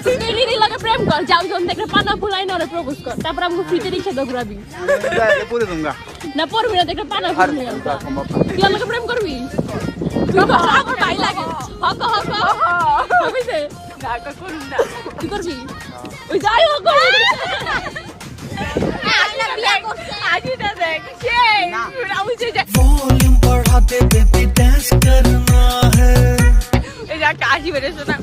তুই রিরি লাগে প্রেম কর যাও যখন দেখলে পানা ফুলাই না রে প্রপোজ কর তারপর আমাকে ফ্রিতে রিক্সা দাও ঘুরাবি পুরে দুঙ্গা না পড়বি না দেখলে পানা ফুলাই তুই আমাকে প্রেম করবি তুই তো আমার ভাই লাগে হক হক হবিছে ঢাকা করুন না তুই করবি ওই যাই হোক আজনা বিয়া করছে আজিটা দেখ সেই রাউছে যা वॉल्यूम बढ़ा दे बेबी डांस करना है এই যা কাশি বেরেছ না